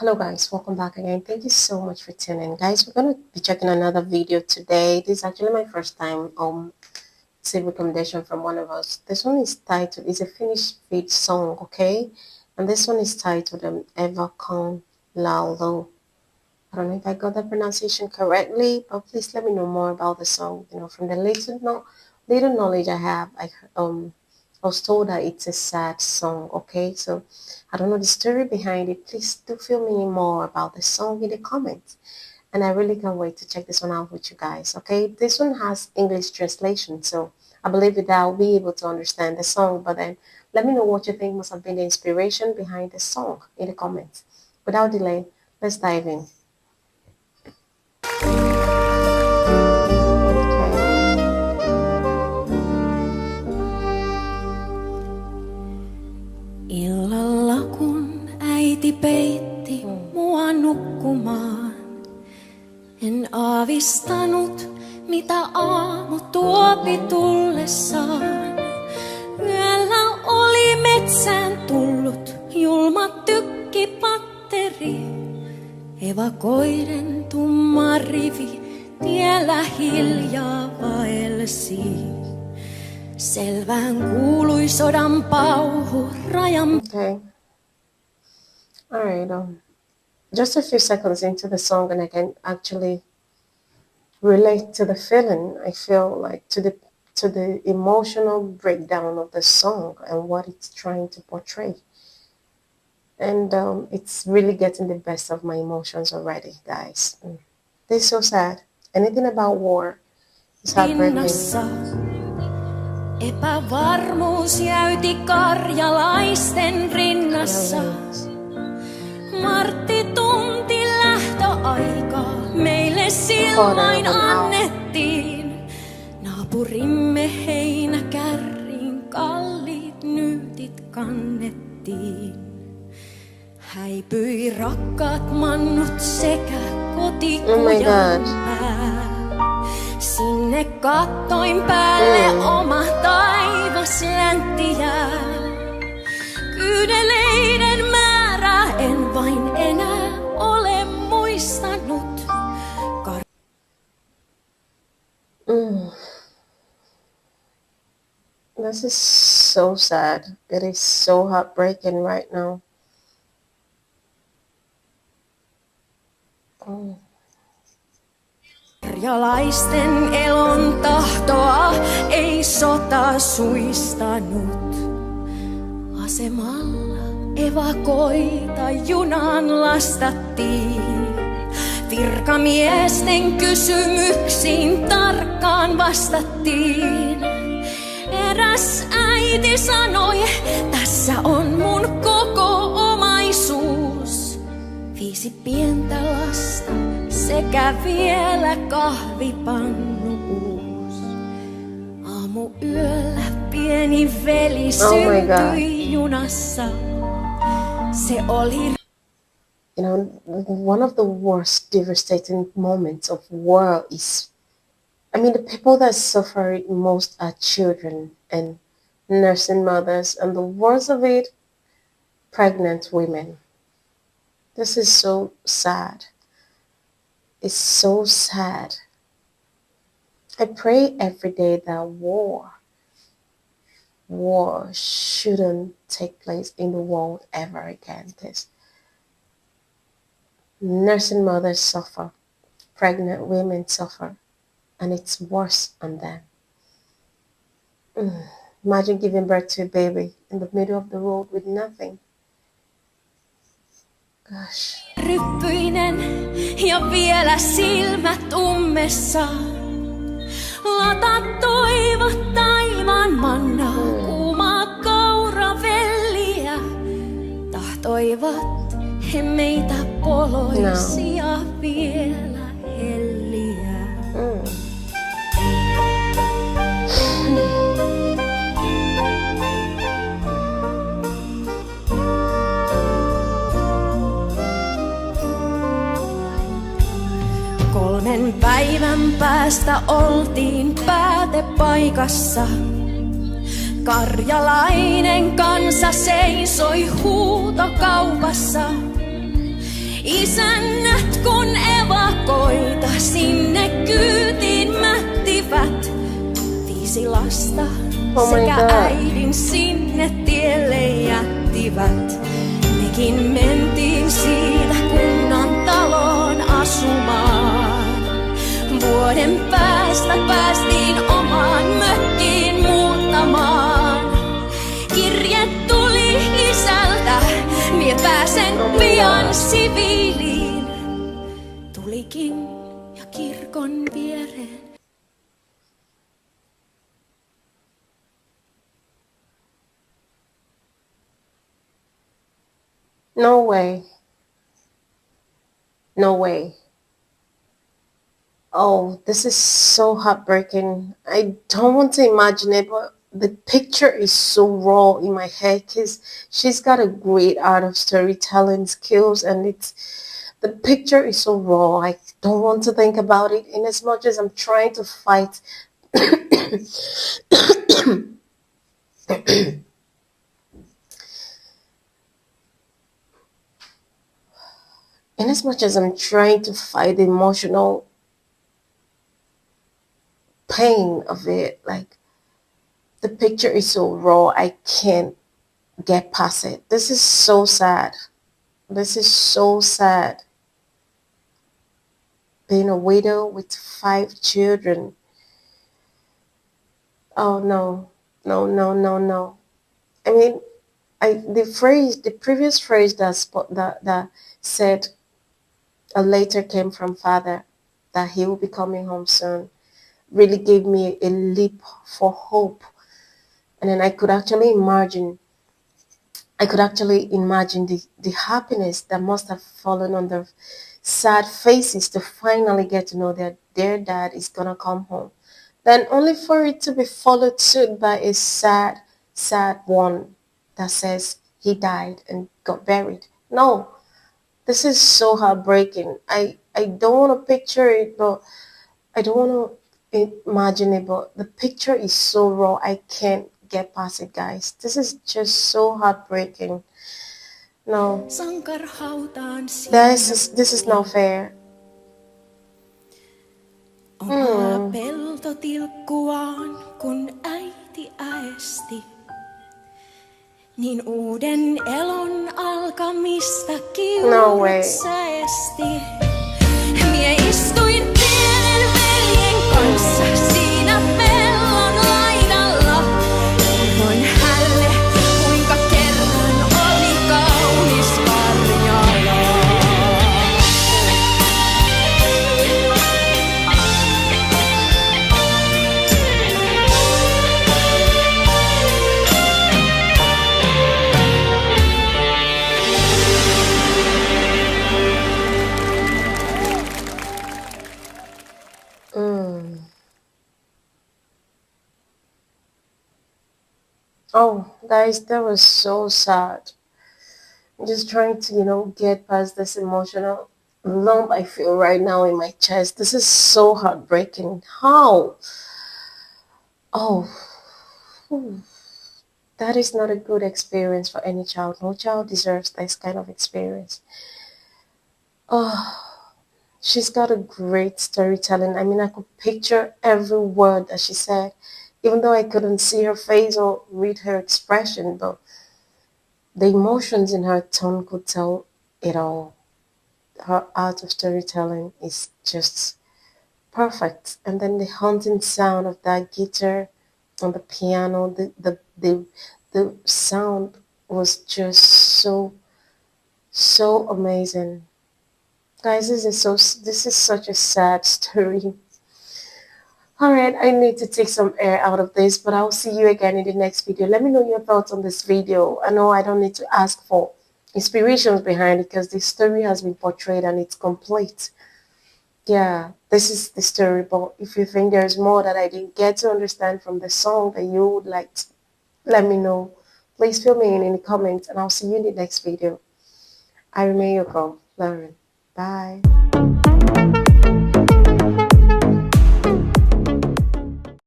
Hello guys, welcome back again. Thank you so much for tuning in. Guys, we're gonna be checking another video today. This is actually my first time see recommendation from one of us. This one is titled, it's a Finnish beat song, okay? And this one is titled Eva Con Laulu. I don't know if I got the pronunciation correctly, but please let me know more about the song. You know, from the little knowledge I have, I was told that it's a sad song, okay? So I don't know the story behind it. Please do fill me in more about the song in the comments. And I really can't wait to check this one out with you guys, okay? This one has English translation, so I believe that I'll be able to understand the song, but then let me know what you think must have been the inspiration behind the song in the comments. Without delay, let's dive in. Illalla kun äiti peitti mua nukkumaan, en aavistanut mitä aamu tuopi tullessaan. Yöllä oli metsään tullut julma tykkipatteri, evakoiden tumma rivi tiellä hiljaa vaelsi. Selvään kuului sodan pauhu rajan. Okay. All right. Just a few seconds into the song, and I can actually relate to the feeling. I feel like to the emotional breakdown of the song and what it's trying to portray. And it's really getting the best of my emotions already, guys. This is so sad. Anything about war is heartbreaking. Epävarmuus jäyti karjalaisten rinnassa. Martti tunti lähtöaikaa meille silloin annettiin. Naapurimme heinäkärriin kalliit nyytit kannettiin. Häipyi rakkaat mannut sekä kotikujan pää. Sinne kattoin päälle oma taivas länttiä. Kyyneleiden määrää en vain enää ole muistanut. This is so sad. It is so heartbreaking right now. Karjalaisten elon tahtoa ei sota suistanut. Asemalla evakoita junaan lastattiin. Virkamiesten kysymyksiin tarkkaan vastattiin. Eräs äiti sanoi, tässä on mun koko omaisuus. 5 pientä lasta sekä vielä kahvipannu uus. Aamuyöllä pieni veli syntyi junassa. Se oli... You know, one of the worst devastating moments of war is, I mean, the people that suffer it most are children and nursing mothers, and the worst of it, pregnant women. This is so sad. It's so sad. I pray every day that war shouldn't take place in the world ever again. Because nursing mothers suffer, pregnant women suffer, and it's worse on them. Imagine giving birth to a baby in the middle of the road with nothing. Gosh. Ryppyinen ja vielä silmät ummessa. Lata toivot taivaan mannaa, kuumaa kauravelliä. Tahtoivat he meitä poloisia vielä helliä. Kolmen päivän päästä oltiin päätepaikassa. Karjalainen kansa seisoi huutokaupassa. kyytiin mättivät. 5 lasta Oh my sekä God. äidin sinne tielle jättivät. Mekin mentiin siitä kunnan taloon asumaan. Vuoden päästä päästiin omaan mökkiin muuttamaan. Kirje tuli isältä, mie pääsen pian siviiliin. Tulikin ja kirkon viereen. No way. No way. Oh, this is so heartbreaking. I don't want to imagine it, but the picture is so raw in my head because she's got a great art of storytelling skills, and the picture is so raw. I don't want to think about it in as much as I'm trying to fight. In as much as I'm trying to fight the emotional pain of it, like the picture is so raw, I can't get past it. This is so sad. This is so sad. Being a widow with 5 children. Oh no, no, no, no, no. I mean, the previous phrase that said a letter came from father that he will be coming home soon really gave me a leap for hope. And then I could actually imagine the happiness that must have fallen on their sad faces to finally get to know that their dad is gonna come home. Then only for it to be followed suit by a sad, sad one that says he died and got buried. No, this is so heartbreaking. I don't want to picture it, but I don't want to imagine it, but the picture is so raw. I can't get past it, guys. This is just so heartbreaking. No, Sankarhautaan this is not fair. Omaa peltotilkkuaan, kun äiti äesti. Niin uuden elon alkamista No way. kiurut säesti. Mie istuin pienen veljen kanssa siinä pellon laidalla. Voin hälle, kuinka kerran oli kaunis Karjala. Oh, guys, that was so sad. I'm just trying to, get past this emotional lump I feel right now in my chest. This is so heartbreaking. How? Oh, whew. That is not a good experience for any child. No child deserves this kind of experience. Oh, she's got a great storytelling. I mean, I could picture every word that she said, even though I couldn't see her face or read her expression, but the emotions in her tone could tell it all. Her art of storytelling is just perfect. And then the haunting sound of that guitar on the piano, the sound was just so amazing. Guys, this is such a sad story. Alright, I need to take some air out of this, but I'll see you again in the next video. Let me know your thoughts on this video. I know I don't need to ask for inspirations behind it because the story has been portrayed and it's complete. Yeah, this is the story, but if you think there's more that I didn't get to understand from the song that you would like to let me know, please fill me in the comments and I'll see you in the next video. I remain your girl, Lauren. Bye.